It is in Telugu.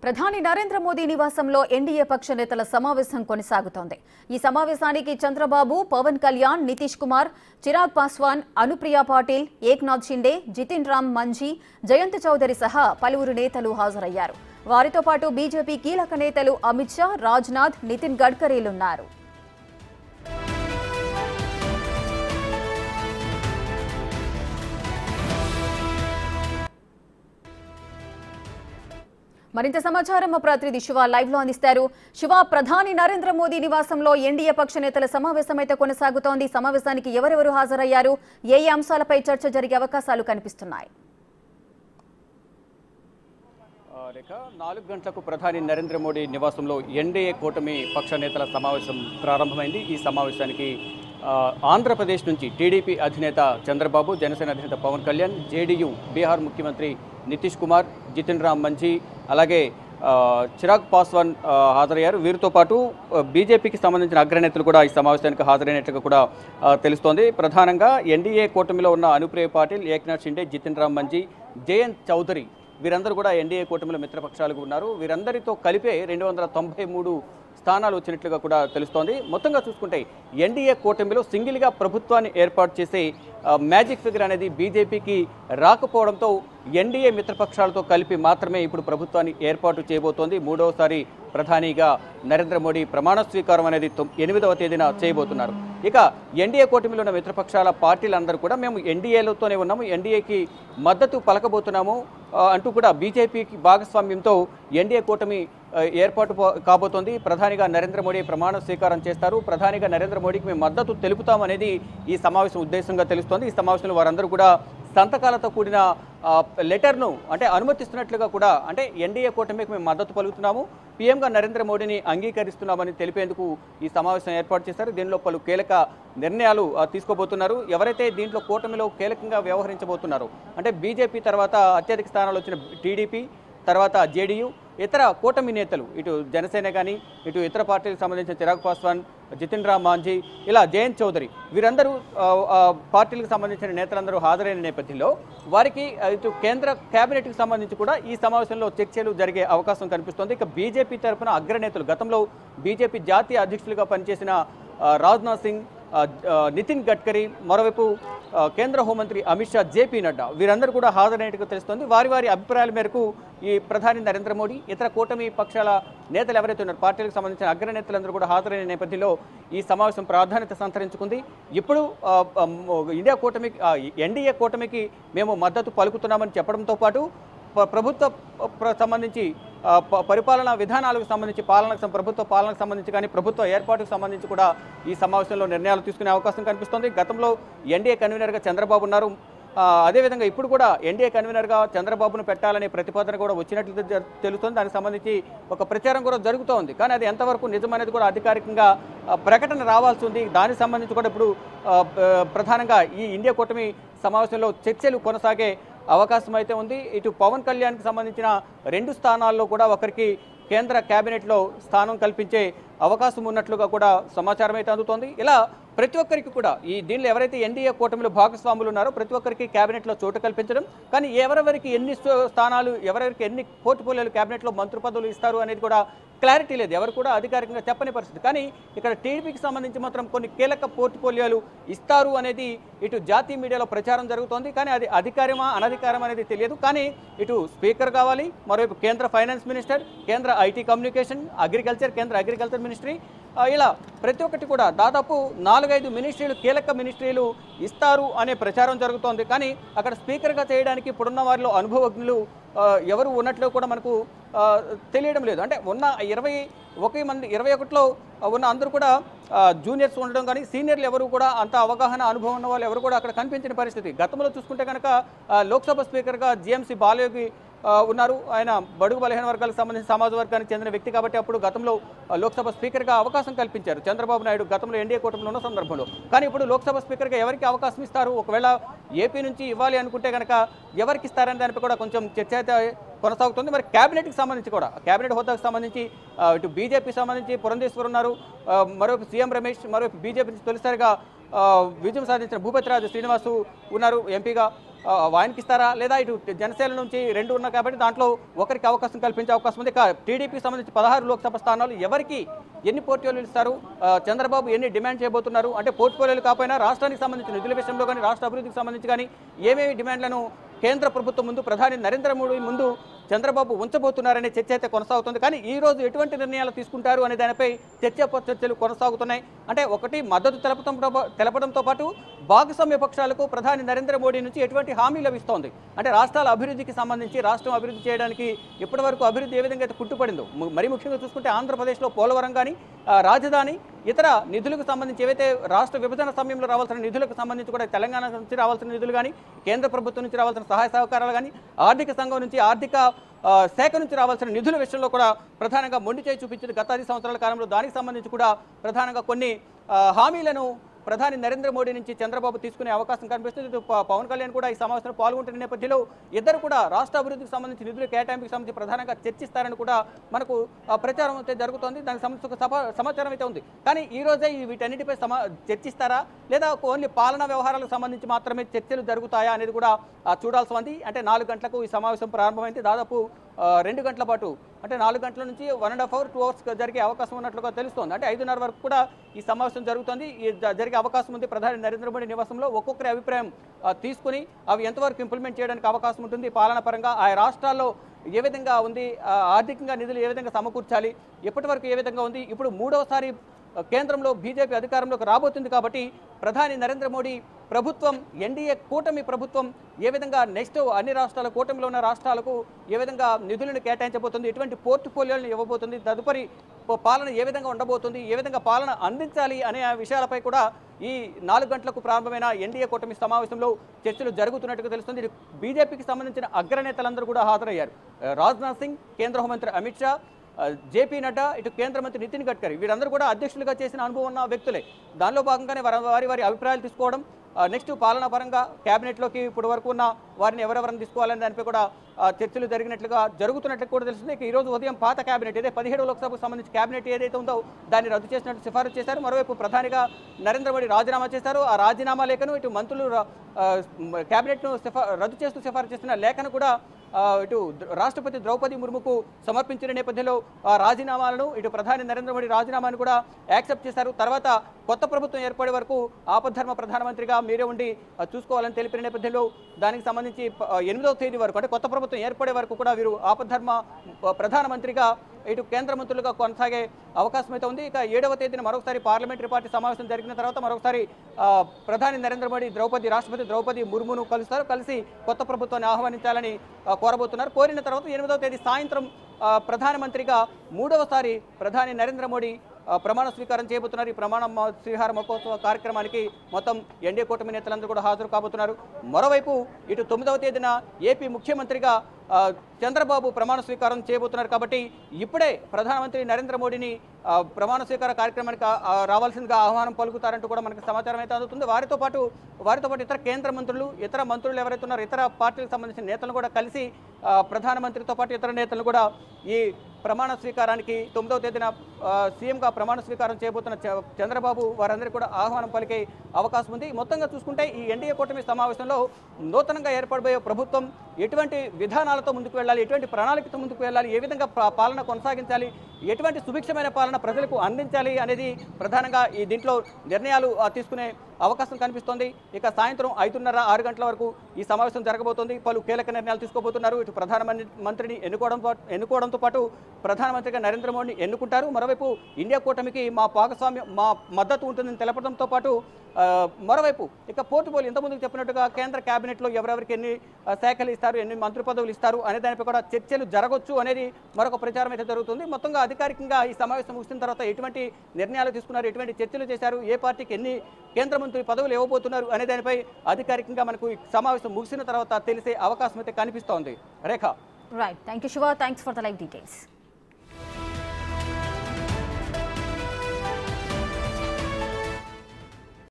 ప్రధాని నరేంద్ర మోదీ నివాసంలో ఎన్డీఏ పక్ష నేతల సమావేశం కొనసాగుతోంది. ఈ సమావేశానికి చంద్రబాబు, పవన్ కళ్యాణ్, నితీష్ కుమార్, చిరాగ్ పాస్వాన్, అనుప్రియ పాటిల్, ఏక్నాథ్ షిండే, జితిన్ రామ్ మంఝీ, జయంత్ చౌదరి సహా పలువురు నేతలు హాజరయ్యారు. వారితో పాటు బీజేపీ కీలక నేతలు అమిత్ షా, రాజ్నాథ్, నితిన్ గడ్కరీలున్నారు. మరింత సమాచారం మా ప్రతినిధి శివ లైవ్ లో అందిస్తారు. శివ, ప్రధాని నరేంద్ర మోదీ నివాసంలో ఎన్డీఏ పక్ష నేతల సమావేశం అయితే కొనసాగుతోంది. సమావేశానికి ఎవరెవరు హాజరయ్యారు, ఏ అంశాలపై చర్చ జరిగే అవకాశాలు కనిపిస్తున్నాయి? 4 గంటలకు ప్రధాని నరేంద్ర మోడీ నివాసంలో ఎన్డీఏ కూటమి పక్ష నేతల సమావేశం ప్రారంభమైంది. ఈ సమావేశానికి ఆంధ్రప్రదేశ్ నుంచి టీడీపీ అధినేత చంద్రబాబు, జనసేన అధినేత పవన్ కళ్యాణ్, జేడీయూ బీహార్ ముఖ్యమంత్రి నితీష్ కుమార్, జితిన్ రామ్ మంఝీ, అలాగే చిరాగ్ పాస్వాన్ హాజరయ్యారు. వీరితో పాటు బీజేపీకి సంబంధించిన అగ్రనేతలు కూడా ఈ సమావేశానికి హాజరైనట్లుగా కూడా తెలుస్తోంది. ప్రధానంగా ఎన్డీఏ కూటమిలో ఉన్న అనుప్రియ పాటిల్, ఏక్నాథ్ షిండే, జితిన్ రామ్ మంఝీ, జయంత్ చౌదరి వీరందరూ కూడా ఎన్డీఏ కూటమిలో మిత్రపక్షాలుగా ఉన్నారు. వీరందరితో కలిపే 293 స్థానాలు వచ్చినట్లుగా కూడా తెలుస్తోంది. మొత్తంగా చూసుకుంటే ఎన్డీఏ కూటమిలో సింగిల్గా ప్రభుత్వాన్ని ఏర్పాటు చేసే మ్యాజిక్ ఫిగర్ అనేది బీజేపీకి రాకపోవడంతో ఎన్డీఏ మిత్రపక్షాలతో కలిపి మాత్రమే ఇప్పుడు ప్రభుత్వాన్ని ఏర్పాటు చేయబోతోంది. 3వసారి ప్రధానిగా నరేంద్ర మోడీ ప్రమాణ స్వీకారం అనేది 8వ తేదీన చేయబోతున్నారు. ఇక ఎన్డీఏ కూటమిలో ఉన్న మిత్రపక్షాల పార్టీలందరూ కూడా మేము ఎన్డీఏలతోనే ఉన్నాము, ఎన్డీఏకి మద్దతు పలకబోతున్నాము అంటూ కూడా బీజేపీకి భాగస్వామ్యంతో ఎన్డీఏ కూటమి ఏర్పాటు కాబోతోంది. ప్రధానిగా నరేంద్ర మోడీ ప్రమాణ స్వీకారం చేస్తారు. ప్రధానిగా నరేంద్ర మోడీకి మేము మద్దతు తెలుపుతామనేది ఈ సమావేశం ఉద్దేశంగా తెలుస్తోంది. ఈ సమావేశంలో వారందరూ కూడా సంతకాలతో కూడిన లెటర్ను అంటే అనుమతిస్తున్నట్లుగా కూడా, అంటే ఎన్డీఏ కూటమికి మేము మద్దతు పలుకుతున్నాము, పీఎంగా నరేంద్ర మోడీని అంగీకరిస్తున్నామని తెలిపేందుకు ఈ సమావేశం ఏర్పాటు చేశారు. దీనిలో పలు కీలక నిర్ణయాలు తీసుకోబోతున్నారు. ఎవరైతే దీంట్లో కూటమిలో కీలకంగా వ్యవహరించబోతున్నారో, అంటే బీజేపీ తర్వాత అత్యధిక స్థానాలు వచ్చిన టీడీపీ, తర్వాత జేడీయూ, ఇతర కూటమి నేతలు, ఇటు జనసేన కానీ ఇటు ఇతర పార్టీలకు సంబంధించిన చిరాగ్ పాస్వాన్, జితిన్ రామ్ మంఝీ, ఇలా జయంత్ చౌదరి వీరందరూ పార్టీలకు సంబంధించిన నేతలందరూ హాజరైన నేపథ్యంలో వారికి ఇటు కేంద్ర కేబినెట్కి సంబంధించి కూడా ఈ సమావేశంలో చర్చలు జరిగే అవకాశం కనిపిస్తోంది. ఇక బీజేపీ తరఫున అగ్రనేతలు, గతంలో బీజేపీ జాతీయ అధ్యక్షులుగా పనిచేసిన రాజ్నాథ్ సింగ్, నితిన్ గడ్కరీ, మరోవైపు కేంద్ర హోంమంత్రి అమిత్ షా, జేపీ నడ్డా వీరందరూ కూడా హాజరైనట్టుగా తెలుస్తోంది. వారి అభిప్రాయాల మేరకు ఈ ప్రధాని నరేంద్ర మోడీ, ఇతర కూటమి పక్షాల నేతలు ఎవరైతే ఉన్నారో పార్టీలకు సంబంధించిన అగ్రనేతలందరూ కూడా హాజరైన నేపథ్యంలో ఈ సమావేశం ప్రాధాన్యత సంతరించుకుంది. ఇప్పుడు ఎన్డీఏ కూటమికి మేము మద్దతు పలుకుతున్నామని చెప్పడంతో పాటు ప్రభుత్వ సంబంధించి పరిపాలనా విధానాలకు సంబంధించి ప్రభుత్వ పాలనకు సంబంధించి కానీ ప్రభుత్వ ఏర్పాటుకు సంబంధించి కూడా ఈ సమావేశంలో నిర్ణయాలు తీసుకునే అవకాశం కనిపిస్తోంది. గతంలో ఎన్డీఏ కన్వీనర్గా చంద్రబాబు ఉన్నారు. అదేవిధంగా ఇప్పుడు కూడా ఎన్డీఏ కన్వీనర్గా చంద్రబాబును పెట్టాలనే ప్రతిపాదన కూడా వచ్చినట్లు తెలుస్తుంది. దానికి సంబంధించి ఒక ప్రచారం కూడా జరుగుతూ ఉంది. కానీ అది ఎంతవరకు నిజమనేది కూడా అధికారికంగా ప్రకటన రావాల్సి ఉంది. దానికి సంబంధించి కూడా ఇప్పుడు ప్రధానంగా ఈ ఇండియా కూటమి సమావేశంలో చర్చలు కొనసాగే అవకాశం అయితే ఉంది. ఇటు పవన్ కళ్యాణ్కి సంబంధించిన 2 స్థానాల్లో కూడా ఒకరికి కేంద్ర కేబినెట్లో స్థానం కల్పించే అవకాశం ఉన్నట్లుగా కూడా సమాచారం అయితే అందుతోంది. ఇలా ప్రతి ఒక్కరికి కూడా దీనిలో ఎవరైతే ఎన్డీఏ కూటమిలో భాగస్వాములు ఉన్నారో ప్రతి ఒక్కరికి కేబినెట్లో చోటు కల్పించడం, కానీ ఎవరెవరికి ఎన్ని స్థానాలు, ఎవరెవరికి ఎన్ని పోర్ట్ఫోలియోలు కేబినెట్లో మంత్రి పదవులు ఇస్తారు అనేది కూడా క్లారిటీ లేదు, ఎవరు కూడా అధికారికంగా చెప్పని పరిస్థితి. కానీ ఇక్కడ టీడీపీకి సంబంధించి మాత్రం కొన్ని కీలక పోర్ట్ఫోలియోలు ఇస్తారు అనేది ఇటు జాతీయ మీడియాలో ప్రచారం జరుగుతోంది. కానీ అది అధికారమా అనధికారం అనేది తెలియదు. కానీ ఇటు స్పీకర్ కావాలి, మరోవైపు కేంద్ర ఫైనాన్స్ మినిస్టర్, కేంద్ర ఐటీ కమ్యూనికేషన్, కేంద్ర అగ్రికల్చర్ మినిస్ట్రీ, ఇలా ప్రతి ఒక్కటి కూడా దాదాపు 4-5 మినిస్ట్రీలు, కీలక మినిస్ట్రీలు ఇస్తారు అనే ప్రచారం జరుగుతోంది. కానీ అక్కడ స్పీకర్గా చేయడానికి ఇప్పుడున్న వారిలో అనుభవజ్ఞులు ఎవరు ఉన్నట్లు కూడా మనకు తెలియడం లేదు. అంటే ఉన్న 21లో ఉన్న అందరూ కూడా జూనియర్స్ ఉండడం, కానీ సీనియర్లు ఎవరు కూడా అంత అవగాహన, అనుభవం ఉన్న వాళ్ళు ఎవరు కూడా అక్కడ కనిపించిన పరిస్థితి. గతంలో చూసుకుంటే కనుక లోక్సభ స్పీకర్గా జీఎంసీ బాలయోగి ఉన్నారు. ఆయన బడుగు బలహీన వర్గాలకు సంబంధించిన సమాజ వర్గానికి చెందిన వ్యక్తి కాబట్టి అప్పుడు గతంలో లోక్సభ స్పీకర్గా అవకాశం కల్పించారు చంద్రబాబు నాయుడు గతంలో ఎన్డీఏ కూటమిలో ఉన్న సందర్భంలో. కానీ ఇప్పుడు లోక్సభ స్పీకర్గా ఎవరికి అవకాశం ఇస్తారు, ఒకవేళ ఏపీ నుంచి ఇవ్వాలి అనుకుంటే కనుక ఎవరికి ఇస్తారనే దానిపై కూడా కొంచెం చర్చ అయితే కొనసాగుతుంది. మరి కేబినెట్కి సంబంధించి కూడా, కేబినెట్ హోదాకు సంబంధించి ఇటు బీజేపీ సంబంధించి పురంధేశ్వర్ ఉన్నారు, మరోవైపు సీఎం రమేష్, మరోవైపు బీజేపీ నుంచి తొలిసారిగా విజయం సాధించిన భూపతిరాజు శ్రీనివాసు ఉన్నారు ఎంపీగా. ఆయనకి ఇస్తారా, లేదా ఇటు జనసేన నుంచి 2 ఉన్నాయి కాబట్టి దాంట్లో ఒకరికి అవకాశం కల్పించే అవకాశం ఉంది. ఇక టీడీపీకి సంబంధించి 16 లోక్సభ స్థానాలు ఎవరికి ఎన్ని పోర్ట్ఫోలియోలు ఇస్తారు, చంద్రబాబు ఎన్ని డిమాండ్ చేయబోతున్నారు, అంటే పోర్ట్ఫోలియోలు కాకపోయినా రాష్ట్రానికి సంబంధించిన నిధుల విషయంలో కానీ రాష్ట్ర అభివృద్ధికి సంబంధించి కానీ ఏమేమి డిమాండ్లను కేంద్ర ప్రభుత్వం ముందు, ప్రధాని నరేంద్ర మోడీ ముందు చంద్రబాబు ఉంచబోతున్నారనే చర్చ అయితే కొనసాగుతుంది. కానీ ఈ రోజు ఎటువంటి నిర్ణయాలు తీసుకుంటారు అనే దానిపై చర్చలు కొనసాగుతున్నాయి. అంటే ఒకటి మద్దతు తెలపడంతో పాటు భాగస్వామ్య పక్షాలకు ప్రధాని నరేంద్ర మోడీ నుంచి ఎటువంటి హామీలు లభిస్తోంది. అంటే రాష్ట్రాల అభివృద్ధికి సంబంధించి రాష్ట్రం అభివృద్ధి చేయడానికి ఇప్పటివరకు అభివృద్ధి ఏ విధంగా అయితే కుట్టుపడిందో, మరి ముఖ్యంగా చూసుకుంటే ఆంధ్రప్రదేశ్లో పోలవరం కానీ రాజధాని ఇతర నిధులకు సంబంధించి ఏవైతే రాష్ట్ర విభజన సమయంలో రావాల్సిన నిధులకు సంబంధించి కూడా తెలంగాణ నుంచి రావాల్సిన నిధులు కానీ కేంద్ర ప్రభుత్వం నుంచి రావాల్సిన సహాయ సహకారాలు కానీ ఆర్థిక సంఘం నుంచి ఆర్థిక శాఖ నుంచి రావాల్సిన నిధుల విషయంలో కూడా ప్రధానంగా మొండి చేయి చూపించింది గత 10 సంవత్సరాల కాలంలో. దానికి సంబంధించి కూడా ప్రధానంగా కొన్ని హామీలను ప్రధాని నరేంద్ర మోడీ నుంచి చంద్రబాబు తీసుకునే అవకాశం కనిపిస్తుంది. పవన్ కళ్యాణ్ కూడా ఈ సమావేశంలో పాల్గొంటున్న నేపథ్యంలో ఇద్దరు కూడా రాష్ట్ర అభివృద్ధికి సంబంధించి నిధుల కేటాయింపుకి సంబంధించి ప్రధానంగా చర్చిస్తారని కూడా మనకు ప్రచారం అయితే జరుగుతోంది. దానికి సంబంధించి సమాచారం అయితే ఉంది. కానీ ఈ రోజే వీటన్నిటిపై చర్చిస్తారా, లేదా ఓన్లీ పాలనా వ్యవహారాలకు సంబంధించి మాత్రమే చర్చలు జరుగుతాయా అనేది కూడా చూడాల్సి ఉంది. అంటే 4 గంటలకు ఈ సమావేశం ప్రారంభమైంది. దాదాపు 2 గంటల పాటు, అంటే 4 గంటల నుంచి 1.5 hour 2 hours జరిగే అవకాశం ఉన్నట్లుగా తెలుస్తోంది. అంటే 5:30 వరకు కూడా ఈ సమావేశం జరుగుతుంది. జరిగే అవకాశం ఉంది. ప్రధాని నరేంద్ర మోడీ నివాసంలో ఒక్కొక్కరి అభిప్రాయం తీసుకుని అవి ఎంతవరకు ఇంప్లిమెంట్ చేయడానికి అవకాశం ఉంటుంది, పాలన పరంగా ఆయా రాష్ట్రాల్లో ఏ విధంగా ఉంది, ఆర్థికంగా నిధులు ఏ విధంగా సమకూర్చాలి, ఎప్పటి వరకు ఏ విధంగా ఉంది. ఇప్పుడు 3వసారి కేంద్రంలో బీజేపీ అధికారంలోకి రాబోతుంది కాబట్టి ప్రధాని నరేంద్ర మోడీ ప్రభుత్వం, ఎన్డీఏ కూటమి ప్రభుత్వం ఏ విధంగా నెక్స్ట్ అన్ని రాష్ట్రాల కూటమిలో ఉన్న రాష్ట్రాలకు ఏ విధంగా నిధులను కేటాయించబోతుంది, ఎటువంటి పోర్ట్ఫోలియోలను ఇవ్వబోతుంది, తదుపరి పాలన ఏ విధంగా ఉండబోతుంది, ఏ విధంగా పాలన అందించాలి అనే విషయాలపై కూడా ఈ 4 గంటలకు ప్రారంభమైన ఎన్డీఏ కూటమి సమావేశంలో చర్చలు జరుగుతున్నట్టుగా తెలుస్తుంది. బీజేపీకి సంబంధించిన అగ్రనేతలందరూ కూడా హాజరయ్యారు. రాజ్నాథ్ సింగ్, కేంద్ర హోంమంత్రి అమిత్ షా, జేపీ నడ్డా, ఇటు కేంద్ర మంత్రి నితిన్ గడ్కరీ, వీరందరూ కూడా అధ్యక్షులుగా చేసిన అనుభవం ఉన్న వ్యక్తులే. దానిలో భాగంగానే వారి అభిప్రాయాలు తీసుకోవడం, నెక్స్ట్ పాలనా పరంగా క్యాబినెట్లోకి ఇప్పుడు వరకు ఉన్న వారిని ఎవరెవరిని తీసుకోవాలని దానిపై కూడా చర్చలు జరుగుతున్నట్లు కూడా తెలుస్తుంది. ఈరోజు ఉదయం పాత క్యాబినెట్ ఏదైతే 17వ లోక్సభకు సంబంధించి క్యాబినెట్ ఏదైతే ఉందో దాన్ని రద్దు చేసినట్టు సిఫారసు చేశారు. మరోవైపు ప్రధానిగా నరేంద్ర మోడీ రాజీనామా చేశారు. ఆ రాజీనామా లేఖను ఇటు మంత్రులు క్యాబినెట్ను రద్దు చేస్తూ సిఫారసు చేస్తున్న లేఖను కూడా ఇటు రాష్ట్రపతి ద్రౌపది ముర్ముకు సమర్పించిన నేపథ్యంలో రాజీనామాలను, ఇటు ప్రధాని నరేంద్ర మోడీ రాజీనామాను కూడా యాక్సెప్ట్ చేశారు. తర్వాత కొత్త ప్రభుత్వం ఏర్పడే వరకు ఆపద్ధర్మ ప్రధానమంత్రిగా మీరే ఉండి చూసుకోవాలని తెలిపిన నేపథ్యంలో దానికి సంబంధించి 8వ తేదీ వరకు, అంటే కొత్త ప్రభుత్వం ఏర్పడే వరకు కూడా వీరు ఆపద్ధర్మ ప్రధానమంత్రిగా ఇటు కేంద్ర మంత్రులుగా కొనసాగే అవకాశం అయితే ఉంది. ఇక 7వ తేదీన మరొకసారి పార్లమెంటరీ పార్టీ సమావేశం జరిగిన తర్వాత మరొకసారి ప్రధాని నరేంద్ర మోడీ రాష్ట్రపతి ద్రౌపది ముర్మును కలుస్తారు. కలిసి కొత్త ప్రభుత్వాన్ని ఆహ్వానించాలని కోరబోతున్నారు. కోరిన తర్వాత 8వ తేదీ సాయంత్రం ప్రధానమంత్రిగా 3వసారి ప్రధాని నరేంద్ర మోడీ ప్రమాణ స్వీకారం చేయబోతున్నారు. ఈ ప్రమాణ స్వీకార మహోత్సవ కార్యక్రమానికి మొత్తం ఎన్డీఏ కూటమి నేతలందరూ కూడా హాజరు కాబోతున్నారు. మరోవైపు ఇటు 9వ తేదీన ఏపీ ముఖ్యమంత్రిగా చంద్రబాబు ప్రమాణ స్వీకారం చేయబోతున్నారు. కాబట్టి ఇప్పుడే ప్రధానమంత్రి నరేంద్ర మోడీని ప్రమాణ స్వీకార కార్యక్రమానికి రావాల్సిందిగా ఆహ్వానం పలుకుతారంటూ కూడా మనకు సమాచారం అయితే అందుతుంది. వారితో పాటు ఇతర కేంద్ర మంత్రులు, ఇతర మంత్రులు ఎవరైతే ఉన్నారో ఇతర పార్టీలకు సంబంధించిన నేతలను కూడా కలిసి ప్రధానమంత్రితో పాటు ఇతర నేతలను కూడా ఈ ప్రమాణ స్వీకారానికి 9వ తేదీన సీఎంగా ప్రమాణ స్వీకారం చేయబోతున్న చంద్రబాబు వారందరికీ కూడా ఆహ్వానం పలికే అవకాశం ఉంది. మొత్తంగా చూసుకుంటే ఈ ఎన్డీఏ కూటమి సమావేశంలో నూతనంగా ఏర్పడబోయే ప్రభుత్వం ఎటువంటి విధానాలతో ముందుకు వెళ్ళాలి, ఎటువంటి ప్రణాళికతో ముందుకు వెళ్ళాలి, ఏ విధంగా పాలన కొనసాగించాలి, ఎటువంటి సుభిక్షమైన పాలన ప్రజలకు అందించాలి అనేది ప్రధానంగా ఈ దీంట్లో నిర్ణయాలు తీసుకునే అవకాశం కనిపిస్తోంది. ఇక సాయంత్రం 5:30, 6 గంటల వరకు ఈ సమావేశం జరగబోతోంది. పలు కీలక నిర్ణయాలు తీసుకోబోతున్నారు. ఇటు ప్రధానమంత్రిని ఎన్నుకోవడంతో పాటు ప్రధానమంత్రిగా నరేంద్ర మోడీని ఎన్నుకుంటారు. మరోవైపు ఇండియా కూటమికి మా మద్దతు ఉంటుందని తెలపడంతో పాటు మరోవైపు ఇక పోర్టుపోలి ఇంతకుముందు చెప్పినట్టుగా కేంద్ర క్యాబినెట్లో ఎవరెవరికి ఎన్ని శాఖలు ఇస్తారు, ఎన్ని మంత్రి పదవులు ఇస్తారు అనే దానిపై కూడా చర్చలు జరగవచ్చు అనేది మరొక ప్రచారం అయితే జరుగుతుంది. మొత్తంగా అధికారికంగా ఈ సమావేశం ముగిసిన తర్వాత ఎటువంటి నిర్ణయాలు తీసుకున్నారు, ఎటువంటి చర్చలు చేశారు, ఏ పార్టీకి ఎన్ని కేంద్ర మంత్రి పదవులు ఇవ్వబోతున్నారు అనే దానిపై అధికారికంగా మనకు ఈ సమావేశం ముగిసిన తర్వాత తెలిసే అవకాశం అయితే కనిపిస్తోంది. Rekha. Right, thank you Shiva, thanks for the live details.